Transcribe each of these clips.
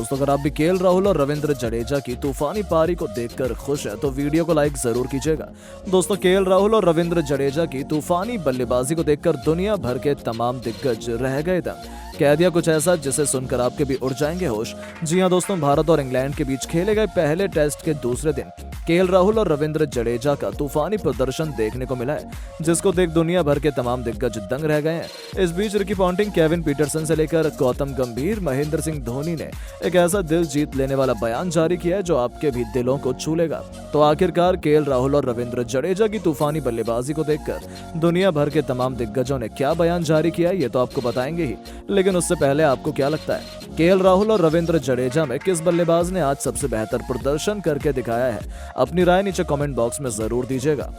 दोस्तों अगर आप भी केएल राहुल और रविंद्र जडेजा की तूफानी पारी को देखकर खुश है तो वीडियो को लाइक जरूर कीजिएगा। दोस्तों केएल राहुल और रविंद्र जडेजा की तूफानी बल्लेबाजी को देखकर दुनिया भर के तमाम दिग्गज रह गए दंग। कह दिया कुछ ऐसा जिसे सुनकर आपके भी उड़ जाएंगे होश। जी हां दोस्तों, भारत और इंग्लैंड के बीच खेले गए पहले टेस्ट के दूसरे दिन केएल राहुल और रविंद्र जडेजा का तूफानी प्रदर्शन देखने को मिला है, जिसको देख दुनिया भर के तमाम दिग्गज दंग रह गए हैं। इस बीच रिकी पॉन्टिंग, केविन पीटरसन से लेकर गौतम गंभीर, महेंद्र सिंह धोनी ने एक ऐसा दिल जीत लेने वाला बयान जारी किया है जो आपके भी दिलों को छू लेगा। तो आखिरकार केएल राहुल और रविंद्र जडेजा की तूफानी बल्लेबाजी को देखकर दुनिया भर के तमाम दिग्गजों ने क्या बयान जारी किया ये तो आपको बताएंगे ही, लेकिन उससे पहले आपको क्या लगता है केएल राहुल और रविंद्र जडेजा में किस बल्लेबाज ने आज सबसे बेहतर प्रदर्शन करके दिखाया है? अपनी राय नीचे कमेंट बॉक्स में जरूर दीजिएगा।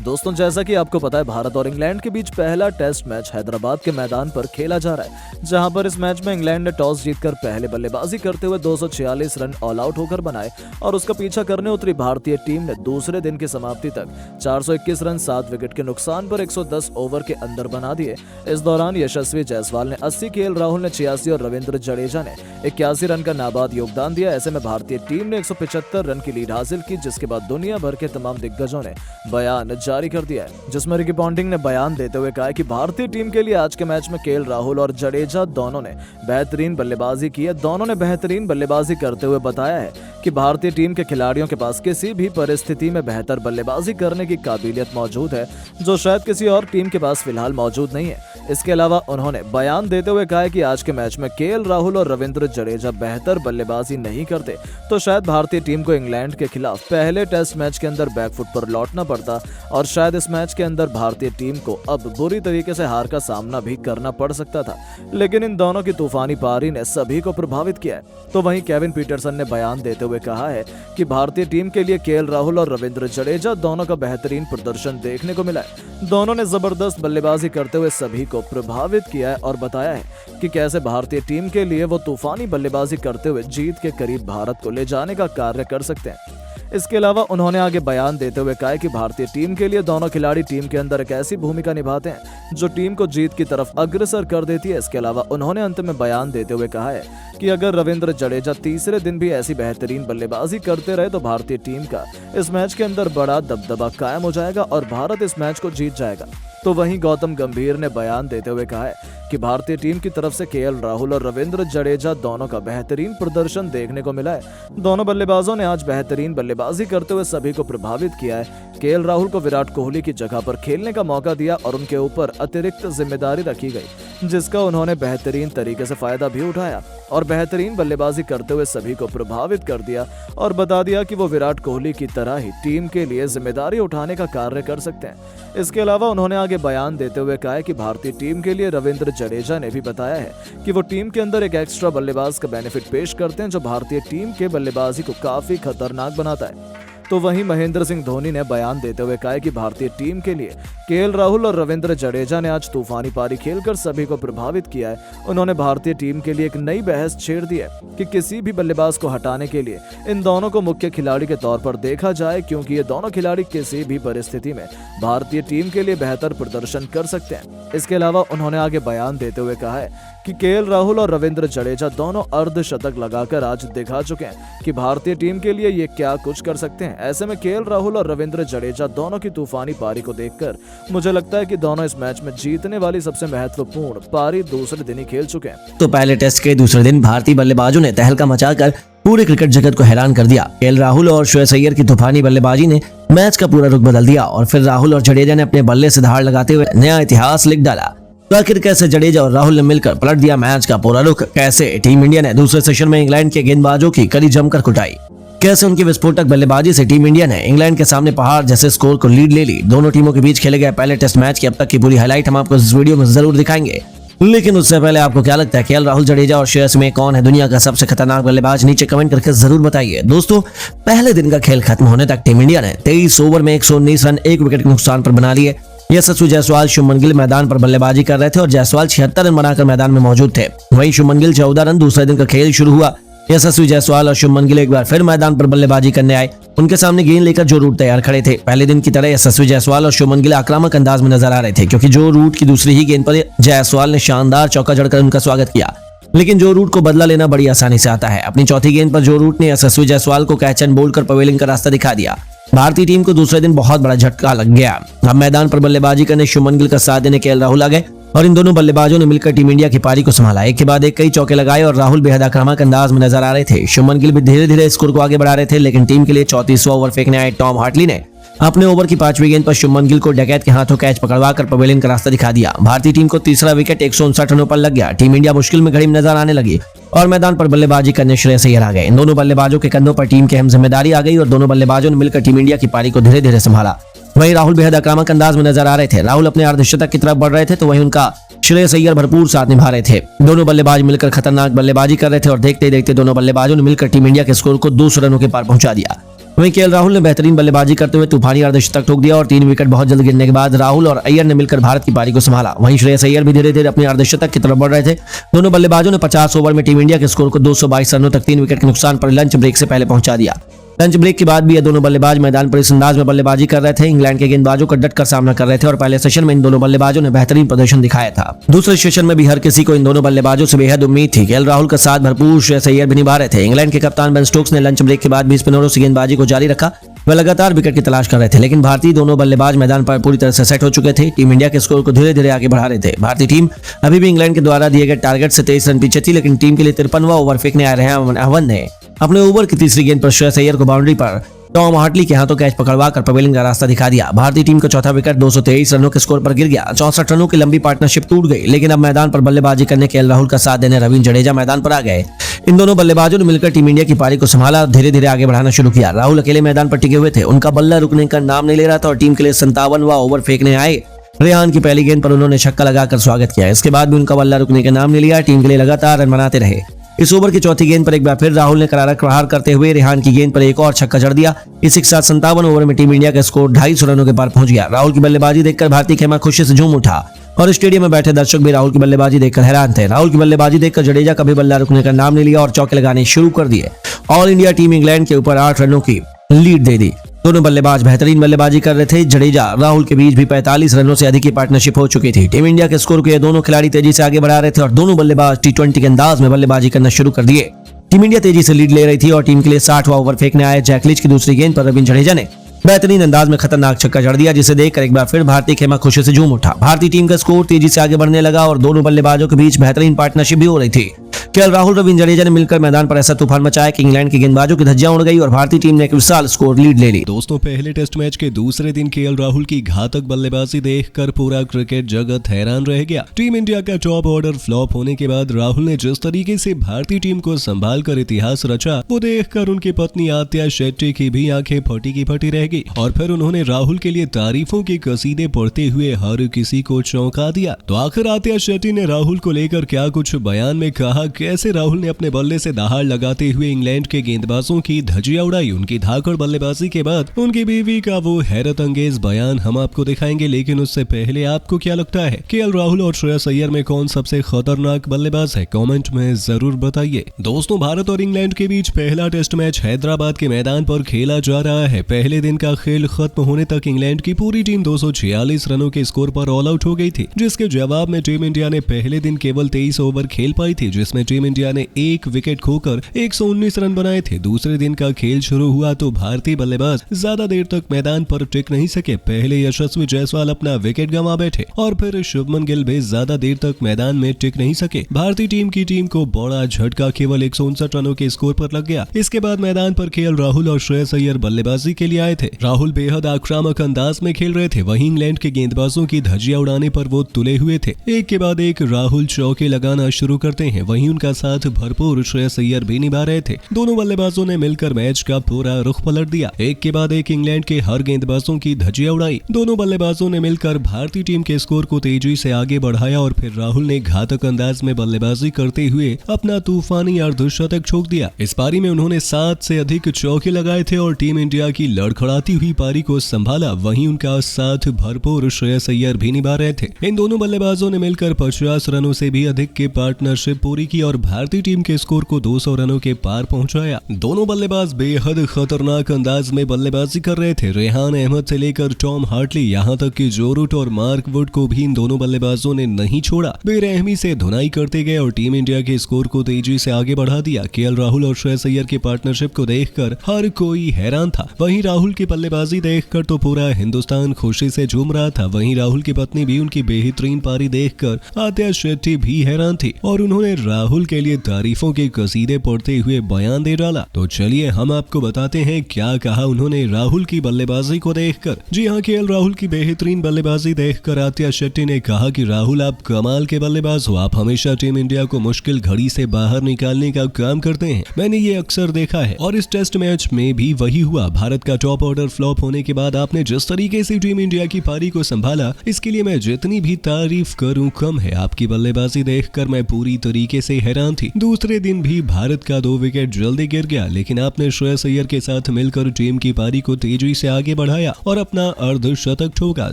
दोस्तों जैसा कि आपको पता है, भारत और इंग्लैंड के बीच पहला टेस्ट मैच हैदराबाद के मैदान पर खेला जा रहा है, जहां पर इस मैच में इंग्लैंड ने टॉस जीतकर पहले बल्लेबाजी करते हुए 246 रन ऑल आउट होकर बनाए और उसका पीछा करने उतरी भारतीय टीम ने दूसरे दिन की समाप्ति तक 421 रन 7 विकेट के नुकसान पर 110 ओवर के अंदर बना दिए। इस दौरान यशस्वी जायसवाल ने 80, केएल राहुल ने 86 और रविंद्र जडेजा ने 81 रन का नाबाद योगदान दिया। ऐसे में भारतीय टीम ने 175 रन की लीड हासिल की, जिसके बाद दुनिया भर के तमाम दिग्गजों ने बयान जारी कर दिया है, जिसमें रिकी पॉन्टिंग ने बयान देते हुए कहा कि भारतीय टीम के लिए आज के मैच में केएल राहुल और जडेजा दोनों ने बेहतरीन बल्लेबाजी की है। दोनों ने बेहतरीन बल्लेबाजी करते हुए बताया है कि भारतीय टीम के खिलाड़ियों के पास किसी भी परिस्थिति में बेहतर बल्लेबाजी करने की काबिलियत मौजूद है, जो शायद किसी और टीम के पास फिलहाल मौजूद नहीं है। इसके अलावा उन्होंने बयान देते हुए कहा कि आज के मैच में केएल राहुल और रविंद्र जडेजा बेहतर बल्लेबाजी नहीं करते तो शायद भारतीय टीम को इंग्लैंड के खिलाफ पहले टेस्ट मैच के अंदर बैकफुट पर लौटना पड़ता और शायद इस मैच के अंदर भारतीय टीम को अब बुरी तरीके से हार का सामना भी करना पड़ सकता था। लेकिन इन दोनों की तूफानी पारी ने सभी को प्रभावित किया है। तो वहीं केविन पीटरसन ने बयान देते हुए कहा है कि भारतीय टीम के लिए केएल राहुल और रविंद्र जडेजा दोनों का बेहतरीन प्रदर्शन देखने को मिला है। दोनों ने जबरदस्त बल्लेबाजी करते हुए सभी को प्रभावित किया है और बताया है कि कैसे भारतीय टीम के लिए वो तूफानी बल्लेबाजी करते हुए जीत के करीब भारत को ले जाने का कार्य कर सकते हैं। इसके अलावा उन्होंने आगे बयान देते हुए कहा कि भारतीय टीम के लिए दोनों खिलाड़ी टीम के अंदर एक ऐसी भूमिका निभाते हैं जो टीम को जीत की तरफ अग्रसर कर देती है। इसके अलावा उन्होंने अंत में बयान देते हुए कहा है कि अगर रविंद्र जडेजा तीसरे दिन भी ऐसी बेहतरीन बल्लेबाजी करते रहे तो भारतीय टीम का इस मैच के अंदर बड़ा दबदबा कायम हो जाएगा और भारत इस मैच को जीत जाएगा। तो वहीं गौतम गंभीर ने बयान देते हुए कहा है कि भारतीय टीम की तरफ से केएल राहुल और रविंद्र जडेजा दोनों का बेहतरीन प्रदर्शन देखने को मिला है। दोनों बल्लेबाजों ने आज बेहतरीन बल्लेबाजी करते हुए सभी को प्रभावित किया है। केएल राहुल को विराट कोहली की जगह पर खेलने का मौका दिया और उनके ऊपर अतिरिक्त जिम्मेदारी रखी गई, जिसका उन्होंने बेहतरीन तरीके से फायदा भी उठाया और बेहतरीन बल्लेबाजी करते हुए सभी को प्रभावित कर दिया और बता दिया कि वो विराट कोहली की तरह ही टीम के लिए जिम्मेदारी उठाने का कार्य कर सकते हैं। इसके अलावा उन्होंने आगे बयान देते हुए कहा है कि भारतीय टीम के लिए रविंद्र जडेजा ने भी बताया है कि वो टीम के अंदर एक एक्स्ट्रा बल्लेबाज का बेनिफिट पेश करते हैं जो भारतीय टीम के बल्लेबाजी को काफी खतरनाक बनाता है। तो वहीं महेंद्र सिंह धोनी ने बयान देते हुए कहा कि भारतीय टीम के लिए केएल राहुल और रविंद्र जडेजा ने आज तूफानी पारी खेलकर सभी को प्रभावित किया है। उन्होंने भारतीय टीम के लिए एक नई बहस छेड़ दी है कि किसी भी बल्लेबाज को हटाने के लिए इन दोनों को मुख्य खिलाड़ी के तौर पर देखा जाए, क्योंकि ये दोनों खिलाड़ी किसी भी परिस्थिति में भारतीय टीम के लिए बेहतर प्रदर्शन कर सकते हैं। इसके अलावा उन्होंने आगे बयान देते हुए कहा है कि केएल राहुल और रविंद्र जडेजा दोनों अर्धशतक लगाकर आज दिखा चुके हैं कि भारतीय टीम के लिए ये क्या कुछ कर सकते हैं। ऐसे में केएल राहुल और रविंद्र जडेजा दोनों की तूफानी पारी को देखकर मुझे लगता है कि दोनों इस मैच में जीतने वाली सबसे महत्वपूर्ण पारी दूसरे दिन ही खेल चुके हैं। तो पहले टेस्ट के दूसरे दिन भारतीय बल्लेबाजों ने तहलका मचाकर पूरे क्रिकेट जगत को हैरान कर दिया। केएल राहुल और श्रेयस अय्यर की तूफानी बल्लेबाजी ने मैच का पूरा रुख बदल दिया और फिर राहुल और जडेजा ने अपने बल्ले से धार लगाते हुए नया इतिहास लिख डाला। तो आखिर कैसे जडेजा और राहुल ने मिलकर पलट दिया मैच का पूरा रुख? कैसे टीम इंडिया ने दूसरे सेशन में इंग्लैंड के गेंदबाजों की कड़ी जमकर कुटाई? कैसे उनकी विस्फोटक बल्लेबाजी से टीम इंडिया ने इंग्लैंड के सामने पहाड़ जैसे स्कोर को लीड ले ली? दोनों टीमों के बीच खेले गए पहले टेस्ट मैच की अब तक की पूरी हाईलाइट हम आपको इस वीडियो में जरूर दिखाएंगे। लेकिन उससे पहले आपको क्या लगता है केएल राहुल जडेजा और श्रेयस में कौन है दुनिया का सबसे खतरनाक बल्लेबाज? नीचे कमेंट करके जरूर बताइए। दोस्तों पहले दिन का खेल खत्म होने तक टीम इंडिया ने 23 ओवर में 119 रन 1 विकेट के नुकसान पर बना लिए। यशस्वी जायसवाल, शुभमन गिल मैदान पर बल्लेबाजी कर रहे थे और जायसवाल 76 रन बनाकर मैदान में मौजूद थे। वहीं शुभमन गिल 14 रन। दूसरे दिन का खेल शुरू हुआ। यशस्वी जायसवाल और शुभमन गिल एक बार फिर मैदान पर बल्लेबाजी करने आए। उनके सामने गेंद लेकर जो रूट तैयार खड़े थे। पहले दिन की तरह यशस्वी जायसवाल और शुभमन गिल आक्रामक अंदाज में नजर आ रहे थे, क्योंकि जो रूट की दूसरी ही गेंद पर जायसवाल ने शानदार चौका जड़कर उनका स्वागत किया। लेकिन जो रूट को बदला लेना बड़ी आसानी से आता है। अपनी चौथी गेंद पर जो रूट ने यशस्वी जायसवाल को कैच एंड बोल्ड कर पवेलियन का रास्ता दिखा दिया। भारतीय टीम को दूसरे दिन बहुत बड़ा झटका लग गया। अब मैदान पर बल्लेबाजी करने शुभमन गिल का साथ देने केएल राहुल आ गए और इन दोनों बल्लेबाजों ने मिलकर टीम इंडिया की पारी को संभाला। एक के बाद एक कई चौके लगाए और राहुल बेहद आक्रामक अंदाज में नजर आ रहे थे। शुभमन गिल भी धीरे धीरे स्कोर को आगे बढ़ा रहे थे, लेकिन टीम के लिए 34वां ओवर फेंकने आए टॉम हार्टली ने अपने ओवर की 5वीं गेंद पर शुभमन गिल को डकैत के हाथों कैच पकड़वाकर पवेलियन का रास्ता दिखा दिया। भारतीय टीम को तीसरा विकेट 159 रनों पर लग गया। टीम इंडिया मुश्किल में घड़ी में नजर आने लगी और मैदान पर बल्लेबाजी करने श्रेयस अय्यर आ गए। इन दोनों बल्लेबाजों के कंधों पर टीम की अहम जिम्मेदारी आ गई और दोनों बल्लेबाजों ने मिलकर टीम इंडिया की पारी को धीरे धीरे संभाला। वहीं राहुल बेहद आक्रामक अंदाज में नजर आ रहे थे। राहुल अपने अर्धशतक की तरफ बढ़ रहे थे तो वहीं उनका श्रेयस अय्यर भरपूर साथ निभा रहे थे। दोनों बल्लेबाज मिलकर खतरनाक बल्लेबाजी कर रहे थे और देखते देखते दोनों बल्लेबाजों ने मिलकर टीम इंडिया के स्कोर को 200 रनों के पार पहुंचा दिया। वहीं केएल राहुल ने बेहतरीन बल्लेबाजी करते हुए तूफानी अर्धशतक ठोक दिया और 3 विकेट बहुत जल्द गिरने के बाद राहुल और अय्यर ने मिलकर भारत की पारी को संभाला। वहीं श्रेयस अय्यर भी धीरे धीरे अपने अर्धशतक की तरफ बढ़ रहे थे। दोनों बल्लेबाजों ने 50 ओवर में टीम इंडिया के स्कोर को 222 रनों तक 3 विकेट के नुकसान पर लंच ब्रेक से पहले पहुंचा दिया। लंच ब्रेक के बाद भी ये दोनों बल्लेबाज मैदान पर इस अंदाज में बल्लेबाजी कर रहे थे। इंग्लैंड के गेंदबाजों का डटकर सामना कर रहे थे और पहले सेशन में इन दोनों बल्लेबाजों ने बेहतरीन प्रदर्शन दिखाया था। दूसरे सेशन में भी हर किसी को इन दोनों बल्लेबाजों से बेहद उम्मीद थी। केएल राहुल का साथ भरपूर श्रेयस अय्यर भी निभा रहे थे। इंग्लैंड के कप्तान बेन स्टोक्स ने लंच ब्रेक के बाद भी स्पिनरों से गेंदबाजी को जारी रखा। वह लगातार विकेट की तलाश कर रहे थे, लेकिन भारतीय दोनों बल्लेबाज मैदान पर पूरी तरह से सेट हो चुके थे। टीम इंडिया के स्कोर को धीरे धीरे आगे बढ़ा रहे थे। भारतीय टीम अभी भी इंग्लैंड के द्वारा दिए गए टारगेट से 23 रन पीछे थी, लेकिन टीम के लिए 53वां ओवर फेंकने आ रहे हैं अवन ने अपने ओवर की तीसरी गेंद पर श्रेयस अय्यर को बाउंड्री पर टॉम हार्टली के हाथों कैच पकड़वाकर पवेलियन का रास्ता दिखा दिया। भारतीय टीम का चौथा विकेट 223 रनों के स्कोर पर गिर गया। 64 रनों की लंबी पार्टनरशिप टूट गई, लेकिन अब मैदान पर बल्लेबाजी करने केएल राहुल का साथ देने रविंद्र जडेजा मैदान पर आ गए। इन दोनों बल्लेबाजों ने मिलकर टीम इंडिया की पारी को संभाला और धीरे धीरे आगे बढ़ाना शुरू किया। राहुल अकेले मैदान पर टिके हुए थे। उनका बल्ला रुकने का नाम नहीं ले रहा था और टीम के लिए 57वां ओवर फेंकने आए रेहान की पहली गेंद पर उन्होंने छक्का लगाकर स्वागत किया। इसके बाद भी उनका बल्ला रुकने का नाम नहीं लिया। टीम के लिए लगातार रन बनाते रहे। इस ओवर की चौथी गेंद पर एक बार फिर राहुल ने करारा प्रहार करते हुए रेहान की गेंद पर एक और छक्का जड़ दिया। इसी के साथ 57 ओवर में टीम इंडिया का स्कोर 250 रनों के पार पहुंच गया। राहुल की बल्लेबाजी देखकर भारतीय खेमा खुशी से झूम उठा और स्टेडियम में बैठे दर्शक भी राहुल की बल्लेबाजी देखकर हैरान थे। राहुल की बल्लेबाजी देखकर जडेजा का भी बल्ला रुकने का नाम नहीं लिया और चौके लगाने शुरू कर दिए। ऑल इंडिया टीम इंग्लैंड के ऊपर 8 रनों की लीड दे दी। दोनों बल्लेबाज बेहतरीन बल्लेबाजी कर रहे थे। जडेजा राहुल के बीच भी 45 रनों से अधिक की पार्टनरशिप हो चुकी थी। टीम इंडिया के स्कोर को ये दोनों खिलाड़ी तेजी से आगे बढ़ा रहे थे और दोनों बल्लेबाज टी20 के अंदाज में बल्लेबाजी करना शुरू कर दिए। टीम इंडिया तेजी से लीड ले रही थी और टीम के लिए 60वां ओवर फेंकने आए जैक लीच की दूसरी गेंद पर रविंद्र जडेजा ने बेहतरीन अंदाज में खतरनाक छक्का जड़ दिया, जिसे देखकर एक बार फिर भारतीय खेमा खुशी से झूम उठा। भारतीय टीम का स्कोर तेजी से आगे बढ़ने लगा और दोनों बल्लेबाजों के बीच बेहतरीन पार्टनरशिप भी हो रही थी। केएल राहुल रविंद्र जडेजा ने मिलकर मैदान पर ऐसा तूफान मचाया कि इंग्लैंड के गेंदबाजों की धज्जियां उड़ गई और भारतीय टीम ने एक विशाल स्कोर लीड ले ली। दोस्तों, पहले टेस्ट मैच के दूसरे दिन केएल राहुल की घातक बल्लेबाजी देखकर पूरा क्रिकेट जगत हैरान रह गया। टीम इंडिया का टॉप ऑर्डर फ्लॉप होने के बाद राहुल ने जिस तरीके से भारतीय टीम को संभाल कर इतिहास रचा, वो देखकर उनकी पत्नी आत्या शेट्टी की भी आंखें फटी की फटी रह गई और फिर उन्होंने राहुल के लिए तारीफों के कसीदे पढ़ते हुए हर किसी को चौंका दिया। तो आखिर आत्या शेट्टी ने राहुल को लेकर क्या कुछ बयान में कहा, कैसे राहुल ने अपने बल्ले से दहाड़ लगाते हुए इंग्लैंड के गेंदबाजों की धज्जियां उड़ाई, उनकी धाकड़ बल्लेबाजी के बाद उनकी बीवी का वो हैरत अंगेज बयान हम आपको दिखाएंगे। लेकिन उससे पहले आपको क्या लगता है, केएल राहुल और श्रेयस अय्यर में कौन सबसे खतरनाक बल्लेबाज है? कमेंट में जरूर बताइए। दोस्तों, भारत और इंग्लैंड के बीच पहला टेस्ट मैच हैदराबाद के मैदान पर खेला जा रहा है। पहले दिन का खेल खत्म होने तक इंग्लैंड की पूरी टीम 246 रनों के स्कोर पर ऑल आउट हो गई थी, जिसके जवाब में टीम इंडिया ने पहले दिन केवल 23 ओवर खेल पाई थी, जिसमें टीम इंडिया ने एक विकेट खोकर 119 रन बनाए थे। दूसरे दिन का खेल शुरू हुआ तो भारतीय बल्लेबाज ज्यादा देर तक मैदान पर टिक नहीं सके। पहले यशस्वी जायसवाल अपना विकेट गंवा बैठे और फिर शुभमन गिल भी ज्यादा देर तक मैदान में टिक नहीं सके। भारतीय टीम को बड़ा झटका केवल 159 रनों के स्कोर पर लग गया। इसके बाद मैदान पर केएल राहुल और श्रेयस अय्यर बल्लेबाजी के लिए आए थे। राहुल बेहद आक्रामक अंदाज में खेल रहे थे, वहीं इंग्लैंड के गेंदबाजों की धज्जियां उड़ाने पर वो तुले हुए थे। एक के बाद एक राहुल चौके लगाना शुरू करते हैं, वहीं उनका साथ भरपूर श्रेयस अय्यर भी निभा रहे थे। दोनों बल्लेबाजों ने मिलकर मैच का पूरा रुख पलट दिया। एक के बाद एक इंग्लैंड के हर गेंदबाजों की धज्जियां उड़ाई। दोनों बल्लेबाजों ने मिलकर भारतीय टीम के स्कोर को तेजी से आगे बढ़ाया और फिर राहुल ने घातक अंदाज में बल्लेबाजी करते हुए अपना तूफानी अर्धशतक ठोक दिया। इस पारी में उन्होंने 7 से अधिक चौके लगाए थे और टीम इंडिया की लड़खड़ाती हुई पारी को संभाला। वहीं उनका साथ भरपूर श्रेयस अय्यर भी निभा रहे थे। इन दोनों बल्लेबाजों ने मिलकर 50 रनों से भी अधिक की पार्टनरशिप पूरी की और और भारतीय टीम के स्कोर को 200 रनों के पार पहुंचाया। दोनों बल्लेबाज बेहद खतरनाक अंदाज में बल्लेबाजी कर रहे थे। रेहान अहमद से लेकर टॉम हार्टली, यहाँ तक कि जो रूट और मार्क वुड को भी इन दोनों बल्लेबाजों ने नहीं छोड़ा। बेरहमी से धुनाई करते गए और टीम इंडिया के स्कोर को तेजी से आगे बढ़ा दिया। केएल राहुल और श्रेयस अय्यर की पार्टनरशिप को देखकर हर कोई हैरान था। वहीं राहुल की बल्लेबाजी देखकर तो पूरा हिंदुस्तान खुशी से झूम रहा था। वहीं राहुल की पत्नी भी उनकी बेहतरीन पारी देखकर आद्या शेट्टी भी हैरान थी और उन्होंने राहुल के लिए तारीफों के कसीदे पढ़ते हुए बयान दे डाला। तो चलिए हम आपको बताते हैं क्या कहा उन्होंने राहुल की बल्लेबाजी को देखकर। जी हाँ, केएल राहुल की बेहतरीन बल्लेबाजी देखकर आद्या शेट्टी ने कहा कि राहुल आप कमाल के बल्लेबाज हो, आप हमेशा टीम इंडिया को मुश्किल घड़ी से बाहर निकालने का काम करते हैं। मैंने ये अक्सर देखा है और इस टेस्ट मैच में भी वही हुआ। भारत का टॉप ऑर्डर फ्लॉप होने के बाद आपने जिस तरीके से टीम इंडिया की पारी को संभाला, इसके लिए मैं जितनी भी तारीफ करूं कम है। आपकी बल्लेबाजी देखकर मैं पूरी तरीके से हैरान थी। दूसरे दिन भी भारत का 2 विकेट जल्दी गिर गया, लेकिन आपने श्रेयस अय्यर के साथ मिलकर टीम की पारी को तेजी से आगे बढ़ाया और अपना अर्धशतक ठोका।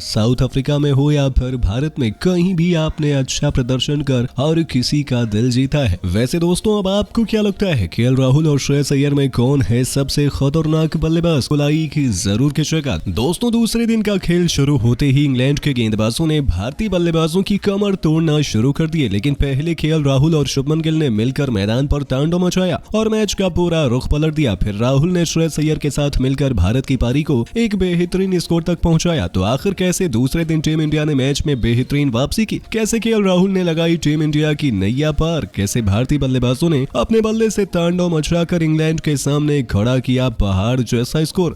साउथ अफ्रीका में हो या फिर भारत में, कहीं भी आपने अच्छा प्रदर्शन कर हर किसी का दिल जीता है। वैसे दोस्तों, अब आपको क्या लगता है केएल राहुल और श्रेयस अय्यर में कौन है सबसे खतरनाक बल्लेबाज? लाइक जरूर कीजिएगा। दोस्तों, दूसरे दिन का खेल शुरू होते ही इंग्लैंड के गेंदबाजों ने भारतीय बल्लेबाजों की कमर तोड़ना शुरू कर दिए, लेकिन पहले केएल राहुल और शुभमन गिल ने मिलकर मैदान पर तांडव मचाया और मैच का पूरा रुख पलट दिया। फिर राहुल ने श्रेयस अय्यर के साथ मिलकर भारत की पारी को एक बेहतरीन स्कोर तक पहुंचाया। तो आखिर कैसे दूसरे दिन टीम इंडिया ने मैच में बेहतरीन वापसी की? कैसे केएल राहुल ने लगाई टीम इंडिया की नैया पार? कैसे भारतीय बल्लेबाजों ने अपने बल्ले से तांडव मचाकर इंग्लैंड के सामने खड़ा किया पहाड़ जैसा स्कोर?